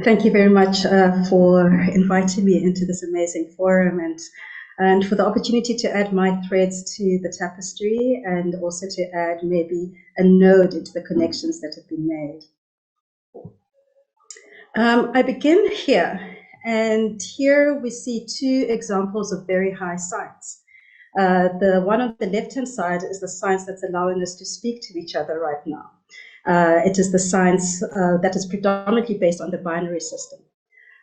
Thank you very much for inviting me into this amazing forum and for the opportunity to add my threads to the tapestry and also to add maybe a node into the connections that have been made. I begin here, and here we see two examples of very high science. The one on the left-hand side is the science that's allowing us to speak to each other right now. It is the science that is predominantly based on the binary system.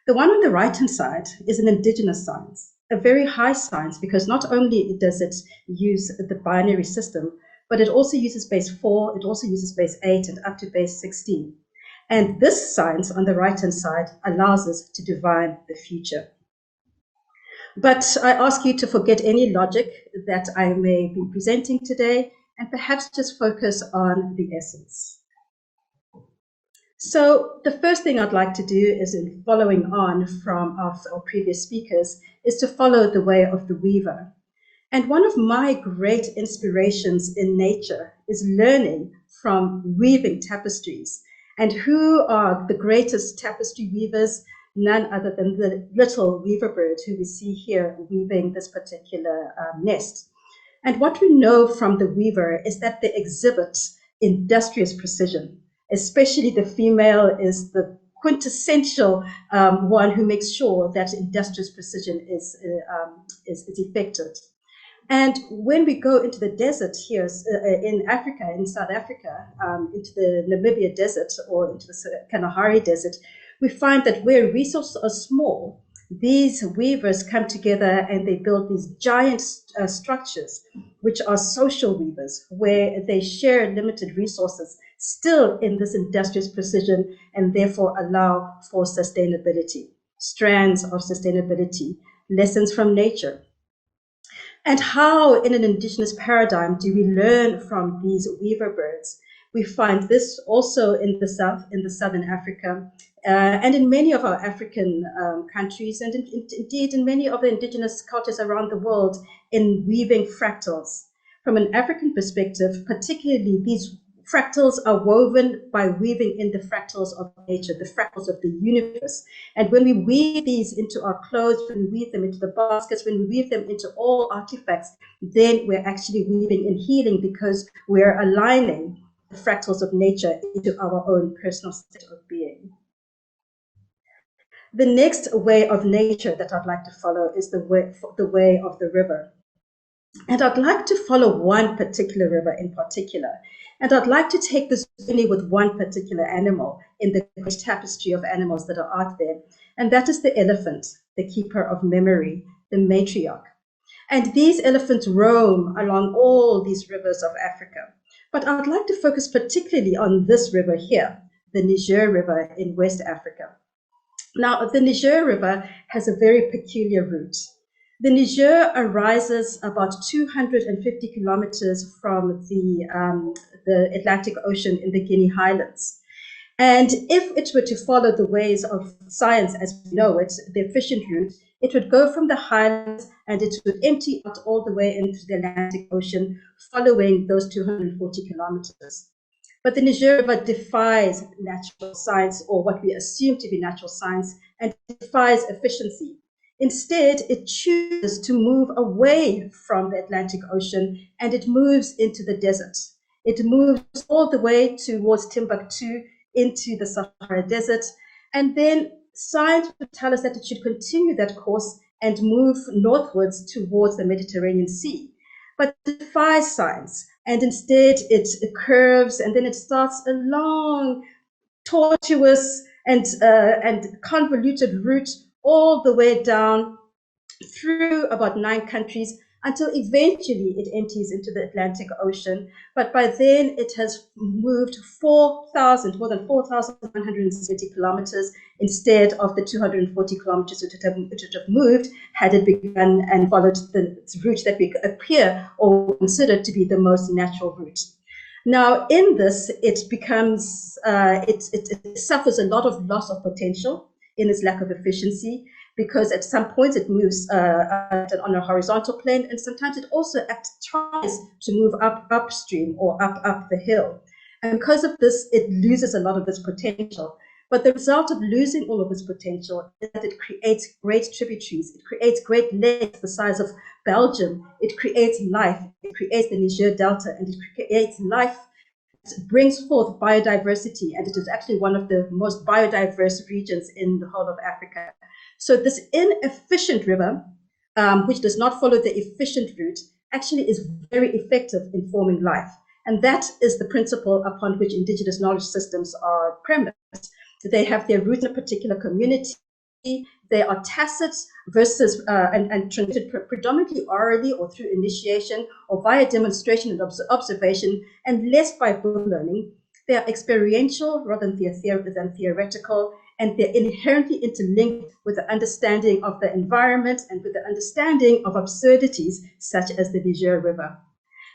The one on the right-hand side is an indigenous science, a very high science, because not only does it use the binary system, but it also uses base 4, it also uses base 8, and up to base 16. And this science on the right-hand side allows us to divine the future. But I ask you to forget any logic that I may be presenting today and perhaps just focus on the essence. So the first thing I'd like to do is, in following on from our previous speakers, is to follow the way of the weaver. And one of my great inspirations in nature is learning from weaving tapestries. And who are the greatest tapestry weavers? None other than the little weaver bird who we see here weaving this particular nest. And what we know from the weaver is that they exhibit industrious precision. Especially the female is the quintessential one who makes sure that industrious precision is effected. And when we go into the desert here in Africa, in South Africa, into the Namibia desert or into the Kalahari desert, we find that where resources are small, these weavers come together and they build these giant structures, which are social weavers, where they share limited resources, still in this industrious precision, and therefore allow for sustainability, strands of sustainability, lessons from nature. And how, in an indigenous paradigm, do we learn from these weaver birds? We find this also in the south, in the southern Africa, and in many of our African countries, and indeed in many of the indigenous cultures around the world, in weaving fractals. From an African perspective, particularly, these fractals are woven by weaving in the fractals of nature, the fractals of the universe. And when we weave these into our clothes, when we weave them into the baskets, when we weave them into all artifacts, then we're actually weaving and healing, because we're aligning the fractals of nature into our own personal state of being. The next way of nature that I'd like to follow is the way of the river. And I'd like to follow one particular river in particular. And I'd like to take this journey with one particular animal in the great tapestry of animals that are out there. And that is the elephant, the keeper of memory, the matriarch. And these elephants roam along all these rivers of Africa. But I'd like to focus particularly on this river here, the Niger River in West Africa. Now, the Niger River has a very peculiar route. The Niger arises about 250 kilometers from the Atlantic Ocean in the Guinea Highlands. And if it were to follow the ways of science as we know it, the efficient route, it would go from the highlands and it would empty out all the way into the Atlantic Ocean, following those 240 kilometers. But the Niger River defies natural science, or what we assume to be natural science, and defies efficiency. Instead, it chooses to move away from the Atlantic Ocean and it moves into the desert. It moves all the way towards Timbuktu into the Sahara Desert. And then science would tell us that it should continue that course and move northwards towards the Mediterranean Sea. But it defies science. And instead, it curves and then it starts a long, tortuous and convoluted route all the way down through about 9 countries until eventually it empties into the Atlantic Ocean. But by then it has moved more than 4,170 kilometers instead of the 240 kilometers it would have moved had it begun and followed the route that we appear or consider to be the most natural route. Now, in this, it becomes, it suffers a lot of loss of potential in its lack of efficiency, because at some points it moves on a horizontal plane, and sometimes it also tries to move upstream or up the hill. And because of this, it loses a lot of its potential. But the result of losing all of its potential is that it creates great tributaries. It creates great lakes the size of Belgium. It creates life. It creates the Niger Delta, and it creates life. It brings forth biodiversity, and it is actually one of the most biodiverse regions in the whole of Africa. So this inefficient river, which does not follow the efficient route, actually is very effective in forming life. And that is the principle upon which indigenous knowledge systems are premised. They have their roots in a particular community. They are tacit versus and transmitted predominantly orally or through initiation or via demonstration and observation, and less by book learning. They are experiential rather than theoretical, and they're inherently interlinked with the understanding of the environment and with the understanding of absurdities such as the Niger River.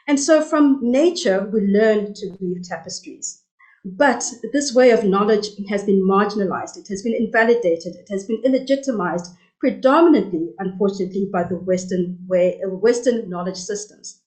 And so from nature, we learn to weave tapestries. But this way of knowledge has been marginalized. It has been invalidated. It has been illegitimized, predominantly, unfortunately, by the Western knowledge systems.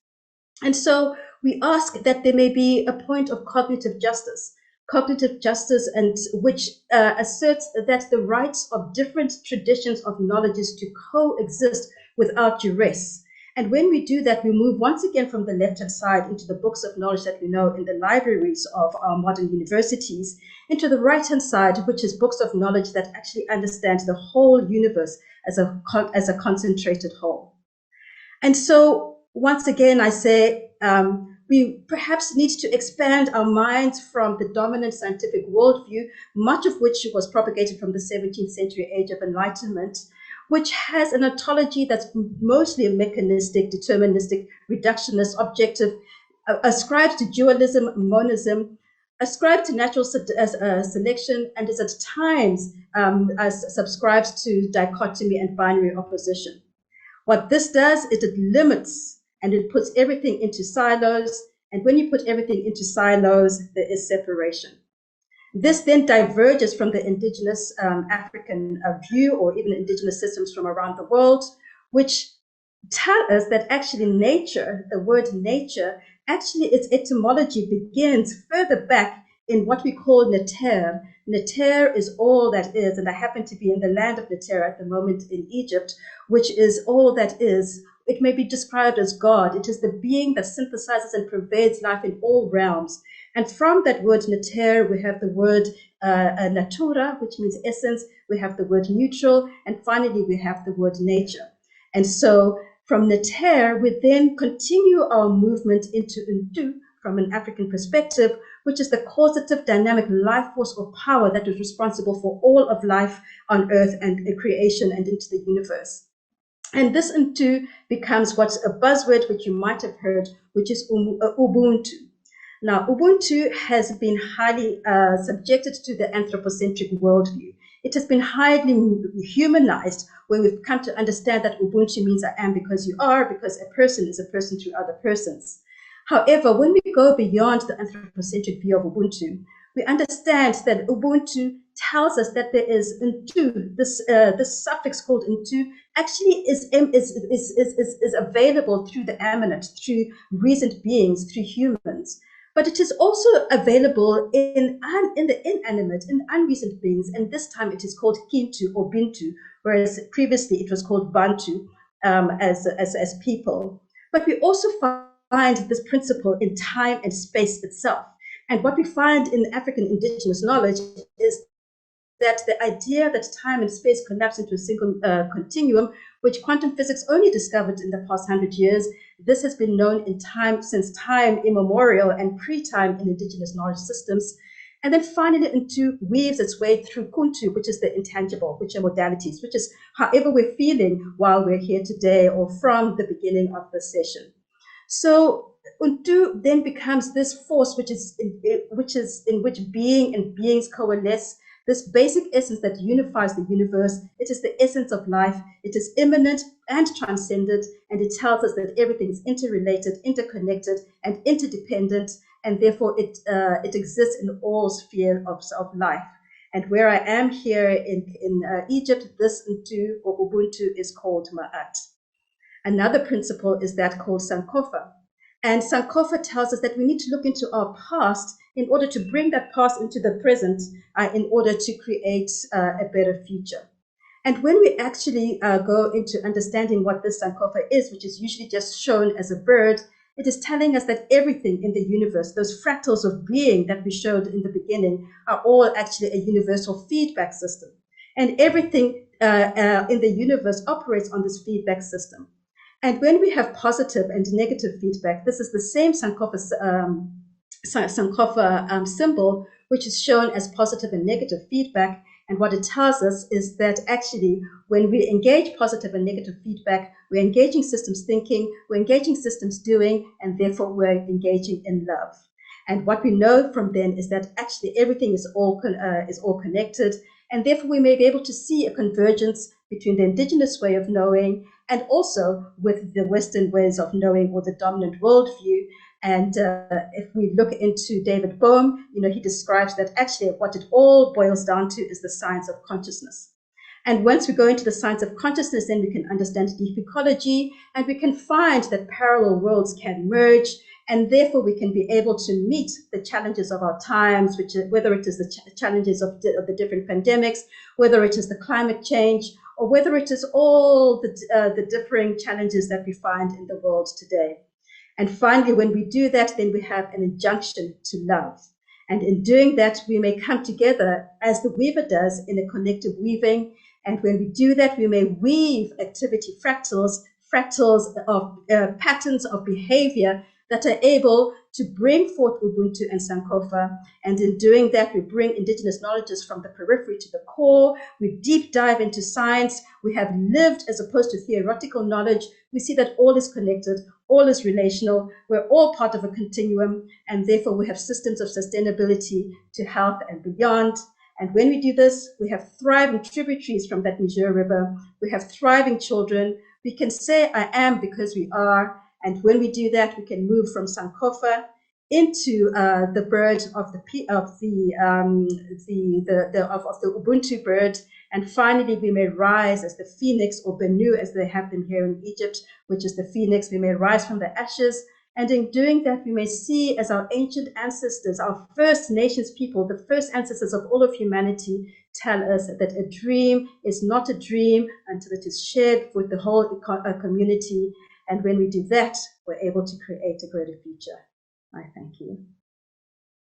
And so we ask that there may be a point of cognitive justice, and which asserts that the rights of different traditions of knowledge is to coexist without duress. And when we do that, we move once again from the left-hand side into the books of knowledge that we know in the libraries of our modern universities, into the right-hand side, which is books of knowledge that actually understand the whole universe as a concentrated whole. And so once again, I say we perhaps need to expand our minds from the dominant scientific worldview, much of which was propagated from the 17th century age of enlightenment, which has an ontology that's mostly a mechanistic, deterministic, reductionist, objective, ascribed to dualism, monism, ascribed to natural selection, and is at times subscribes to dichotomy and binary opposition. What this does is it limits and it puts everything into silos. And when you put everything into silos, there is separation. This then diverges from the indigenous African view, or even indigenous systems from around the world, which tell us that actually nature, the word nature, actually its etymology begins further back in what we call Neter. Neter is all that is, and I happen to be in the land of Neter at the moment in Egypt, which is all that is. It may be described as God. It is the being that synthesizes and pervades life in all realms. And from that word Neter, we have the word natura, which means essence. We have the word neutral. And finally, we have the word nature. And so from Neter, we then continue our movement into Untu from an African perspective, which is the causative dynamic life force or power that is responsible for all of life on Earth and creation and into the universe. And this Untu becomes what's a buzzword which you might have heard, which is Ubuntu. Now, Ubuntu has been highly subjected to the anthropocentric worldview. It has been highly humanized, where we've come to understand that Ubuntu means I am because you are, because a person is a person through other persons. However, when we go beyond the anthropocentric view of Ubuntu, we understand that Ubuntu tells us that there is Untu, this suffix called Untu, actually is available through the eminent, through reasoned beings, through humans. But it is also available in the inanimate, in unreasoned beings, and this time it is called Kintu or Bintu, whereas previously it was called Bantu as people. But we also find this principle in time and space itself. And what we find in African indigenous knowledge is that the idea that time and space collapse into a single continuum, which quantum physics only discovered in the past 100 years, this has been known in time since time immemorial and pre-time in indigenous knowledge systems. And then finally, Untu weaves its way through Kuntu, which is the intangible, which are modalities, which is however we're feeling while we're here today or from the beginning of the session. So Untu then becomes this force which is in which being and beings coalesce, this basic essence that unifies the universe. It is the essence of life. It is immanent and transcendent, and it tells us that everything is interrelated, interconnected, and interdependent, and therefore it exists in all spheres of life. And where I am here in Egypt, this Untu or Ubuntu is called Ma'at. Another principle is that called Sankofa. And Sankofa tells us that we need to look into our past in order to bring that past into the present in order to create a better future. And when we actually go into understanding what this Sankofa is, which is usually just shown as a bird, it is telling us that everything in the universe, those fractals of being that we showed in the beginning, are all actually a universal feedback system. And everything in the universe operates on this feedback system. And when we have positive and negative feedback, this is the same Sankofa symbol, which is shown as positive and negative feedback. And what it tells us is that actually, when we engage positive and negative feedback, we're engaging systems thinking, we're engaging systems doing, and therefore we're engaging in love. And what we know from then is that actually everything is all connected, and therefore we may be able to see a convergence between the indigenous way of knowing and also with the Western ways of knowing, or the dominant worldview. And if we look into David Bohm, he describes that actually what it all boils down to is the science of consciousness. And once we go into the science of consciousness, then we can understand deep ecology, and we can find that parallel worlds can merge, and therefore we can be able to meet the challenges of our times, which is, whether it is the challenges of the different pandemics, whether it is the climate change, or whether it is all the differing challenges that we find in the world today. And finally, when we do that, then we have an injunction to love. And in doing that, we may come together as the weaver does in a connective weaving. And when we do that, we may weave activity fractals of patterns of behavior that are able to bring forth Ubuntu and Sankofa. And in doing that, we bring indigenous knowledges from the periphery to the core. We deep dive into science. We have lived as opposed to theoretical knowledge. We see that all is connected, all is relational. We're all part of a continuum, and therefore we have systems of sustainability to health and beyond. And when we do this, we have thriving tributaries from that Niger River. We have thriving children. We can say, I am because we are. And when we do that, we can move from Sankofa into the bird of the Ubuntu bird. And finally, we may rise as the phoenix, or Benu, as they have them here in Egypt, which is the phoenix. We may rise from the ashes. And in doing that, we may see as our ancient ancestors, our First Nations people, the first ancestors of all of humanity, tell us that a dream is not a dream until it is shared with the whole community. And when we do that, we're able to create a greater future. I thank you.